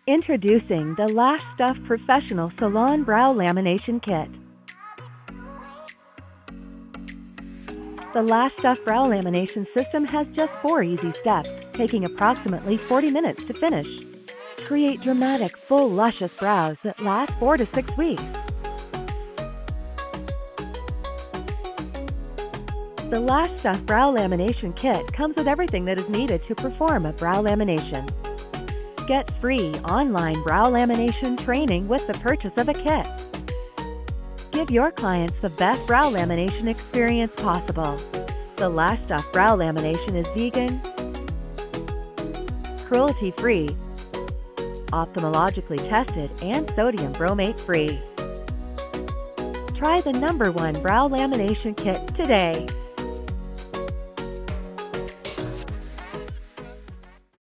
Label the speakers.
Speaker 1: Introducing the Lash Stuff Professional Salon Brow Lamination Kit. The Lash Stuff Brow Lamination System has just 4 easy steps, taking approximately 40 minutes to finish. Create dramatic, full, luscious brows that last 4 to 6 weeks. The Lash Stuff Brow Lamination Kit comes with everything that is needed to perform a brow lamination. Get free online brow lamination training with the purchase of a kit. Give your clients the best brow lamination experience possible. The Lash Stuff Brow Lamination is vegan, cruelty-free, ophthalmologically tested, and sodium bromate-free. Try the #1 brow lamination kit today.